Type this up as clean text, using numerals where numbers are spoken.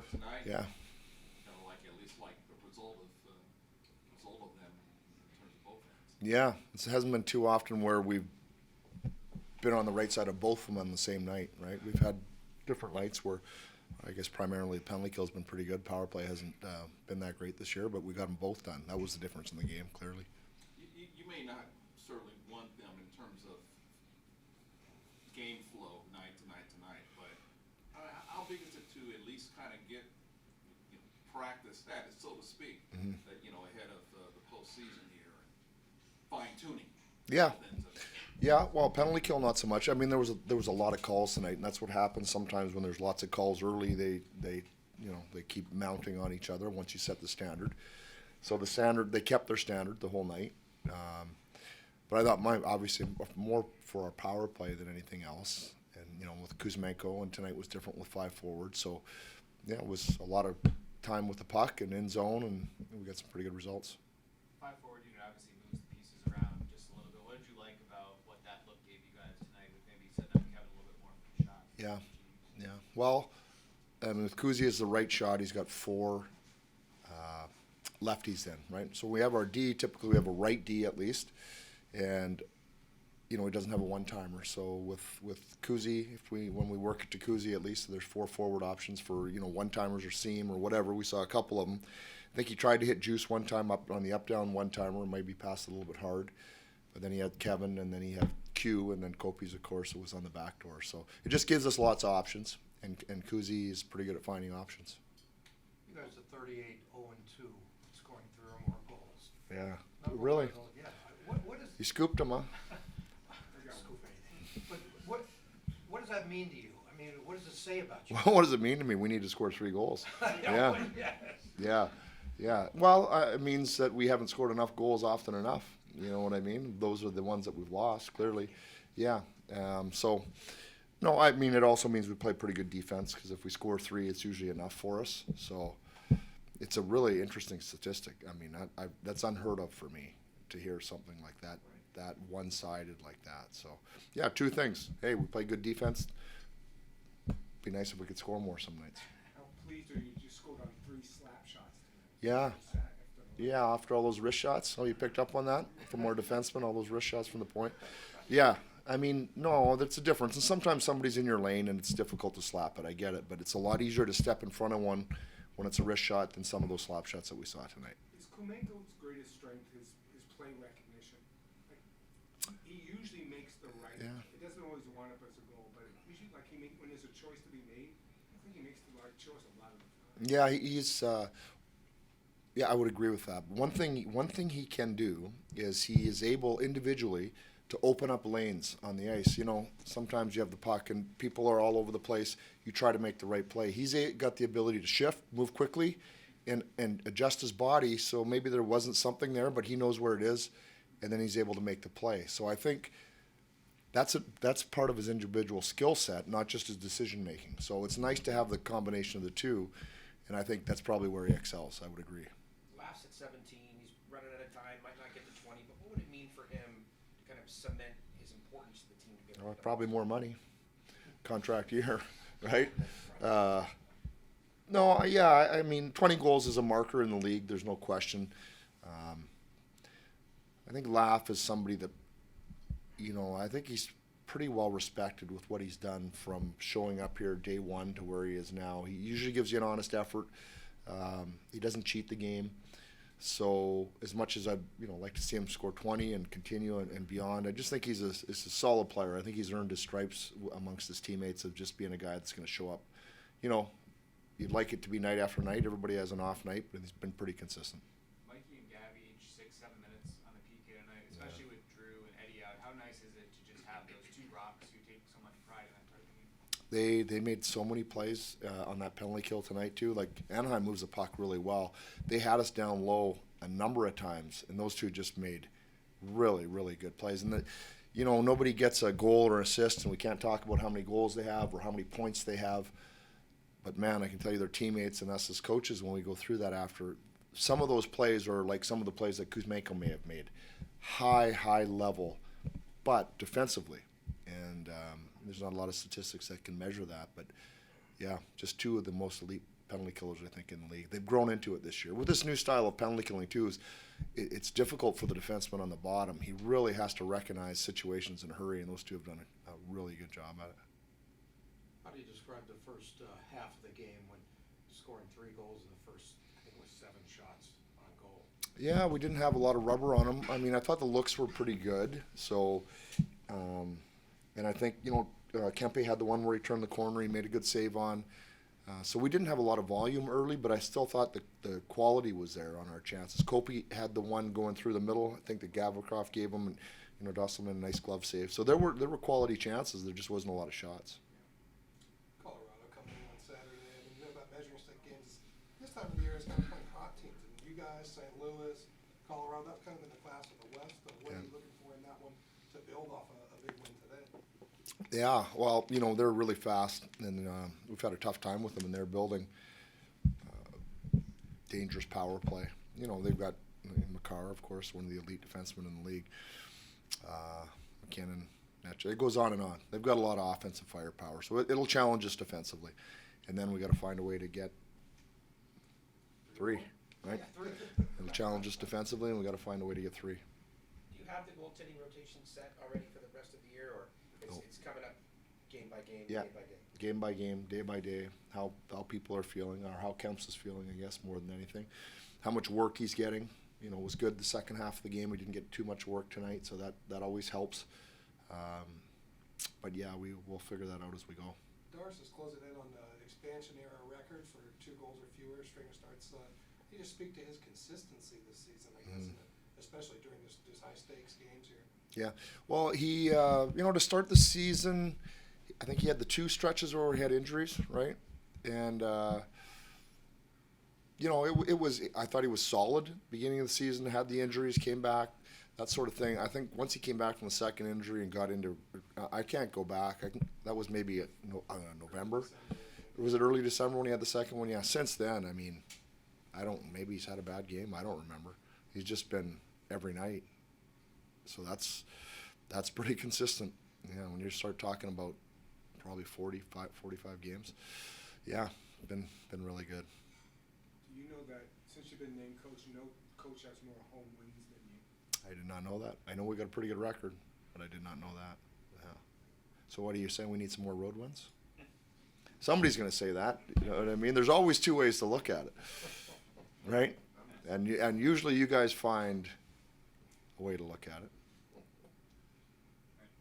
tonight. Yeah. Kind of like at least like the result of them in terms of both ends. Yeah, it hasn't been too often where we've been on the right side of both of them on the same night, right? We've had different nights where I guess primarily the penalty kill's been pretty good. Power play hasn't been that great this year, but we got them both done. That was the difference in the game, clearly. You may not certainly want them in terms of game flow night to night to night, but how big is it to at least kind of get practice that, so to speak, that ahead of the postseason here, fine tuning. Yeah. Yeah, well, penalty kill not so much. I mean, there was a lot of calls tonight, and that's what happens sometimes when there's lots of calls early. They keep mounting on each other once you set the standard. So the standard, they kept their standard the whole night. But I thought mine obviously more for our power play than anything else. And with Kuzmenko, and tonight was different with 5 forwards. So yeah, it was a lot of time with the puck and in zone, and we got some pretty good results. 5 forward unit obviously moves the pieces around just a little bit. What did you like about what that look gave you guys tonight with maybe setting up Kevin a little bit more for the shot? Yeah. Well, with Kuzi as the right shot, he's got 4 lefties then, right? So we have our D. Typically, we have a right D at least, and he doesn't have a one-timer. So with Kuzi, when we work it to Kuzi, at least there's 4 forward options for one-timers or seam or whatever. We saw a couple of them. I think he tried to hit Juice one time up on the up-down one-timer, maybe passed a little bit hard. But then he had Kevin, and then he had Q, and then Kopi's, of course, was on the back door. So it just gives us lots of options, and Kuzi is pretty good at finding options. You guys are 38-0-2, scoring 3 or more goals. Yeah, Not really? goals, yeah. What is You scooped him, huh? scoop anything? But what does that mean to you? I mean, what does it say about you? Well, what does it mean to me? We need to score 3 goals. Yeah. Yes. Yeah. Well, it means that we haven't scored enough goals often enough. You know what I mean? Those are the ones that we've lost, clearly. Yeah. No, I mean, it also means we play pretty good defense, because if we score 3, it's usually enough for us. So it's a really interesting statistic. I mean, that's unheard of for me to hear something like that one-sided like that. So, yeah, 2 things. Hey, we play good defense. Be nice if we could score more some nights. How pleased are you just scored on 3 slap shots tonight? Yeah. Yeah, after all those wrist shots. Oh, you picked up on that from our defensemen, all those wrist shots from the point? Yeah. I mean, no, that's a difference. And sometimes somebody's in your lane and it's difficult to slap it. I get it. But it's a lot easier to step in front of one when it's a wrist shot than some of those slap shots that we saw tonight. Is Kumenko's greatest strength his play recognition? Like, he usually makes the right. Yeah. It doesn't always wind up as a goal, but usually, like, when there's a choice to be made, I think he makes the right choice a lot of the time. Yeah, he's. Yeah, I would agree with that. One thing he can do is he is able individually to open up lanes on the ice. Sometimes you have the puck and people are all over the place. You try to make the right play. He's got the ability to shift, move quickly, and adjust his body. So maybe there wasn't something there, but he knows where it is, and then he's able to make the play. So I think that's part of his individual skill set, not just his decision making. So it's nice to have the combination of the 2, and I think that's probably where he excels. I would agree. Laughs at 17, he's running out of time, might not get to 20, but what would it mean for him to kind of cement his importance to the team? To get Probably more money, contract year, right? No, yeah, I mean, 20 goals is a marker in the league. There's no question. I think Laugh is somebody that, I think he's pretty well respected with what he's done from showing up here day 1 to where he is now. He usually gives you an honest effort. He doesn't cheat the game. So as much as I'd like to see him score 20 and continue and beyond, I just think he's a solid player. I think he's earned his stripes amongst his teammates of just being a guy that's going to show up. You'd like it to be night after night. Everybody has an off night, but he's been pretty consistent. Mikey and Gabby each 6-7 minutes on the PK tonight, especially with Drew and Eddie out. How nice is it to just have those 2 rocks who take so much pride in that part of the game? They made so many plays on that penalty kill tonight too. Like, Anaheim moves the puck really well. They had us down low a number of times, and those 2 just made really, really good plays. And nobody gets a goal or assist, and we can't talk about how many goals they have or how many points they have. But man, I can tell you, their teammates and us as coaches, when we go through that after, some of those plays are like some of the plays that Kuzmenko may have made, high level, but defensively. And there's not a lot of statistics that can measure that, but yeah, just 2 of the most elite penalty killers, I think, in the league. They've grown into it this year. With this new style of penalty killing, too, it's difficult for the defenseman on the bottom. He really has to recognize situations in a hurry, and those two have done a really good job at it. How do you describe the first half of the game when scoring 3 goals in the first, I think it was 7 shots on goal? Yeah, we didn't have a lot of rubber on them. I mean, I thought the looks were pretty good. So, and I think, Kempe had the one where he turned the corner, he made a good save on. So we didn't have a lot of volume early, but I still thought the quality was there on our chances. Kopi had the one going through the middle. I think that Gavrikov gave him, and Dusselman a nice glove save. So there were quality chances. There just wasn't a lot of shots. Colorado coming in on Saturday. I mean, you know about measuring stick games. This time of the year is kind of playing hot teams. And you guys, St. Louis, Colorado, that's kind of in the class of the West. But what are you looking for in that one to build off a big win today? Yeah, well, they're really fast, and we've had a tough time with them, and they're building dangerous power play. They've got Makar, of course, one of the elite defensemen in the league. McKinnon, it goes on and on. They've got a lot of offensive firepower, so it'll challenge us defensively. And then we got to find a way to get 3, right? It'll challenge us defensively, and we got to find a way to get 3. Do you have the goaltending rotation set already for the rest of the year, or it's coming up game by game, Yeah. day by day? Game by game, day by day, how people are feeling, or how Kemps is feeling, I guess, more than anything. How much work he's getting. It was good the second half of the game. We didn't get too much work tonight, so that always helps. But yeah, we'll figure that out as we go. Doris is closing in on the expansion era record for 2 goals or fewer string of starts. Can you just speak to his consistency this season, I guess, especially during this high stakes games here? Yeah, well, he to start the season, I think he had the 2 stretches where he had injuries, right? And it was. I thought he was solid beginning of the season. Had the injuries, came back, that sort of thing. I think once he came back from the second injury and got into, I can't go back. That was maybe November. Was it early December when he had the second one? Yeah. Since then, I mean, maybe he's had a bad game. I don't remember. He's just been every night. So that's pretty consistent. When you start talking about probably 45 games, yeah, been really good. Do you know that since you've been named coach, no coach has more home wins than you? I did not know that. I know we got a pretty good record, but I did not know that. Yeah. So what are you saying? We need some more road wins? Somebody's going to say that. You know what I mean? There's always 2 ways to look at it, right? And usually you guys find a way to look at it.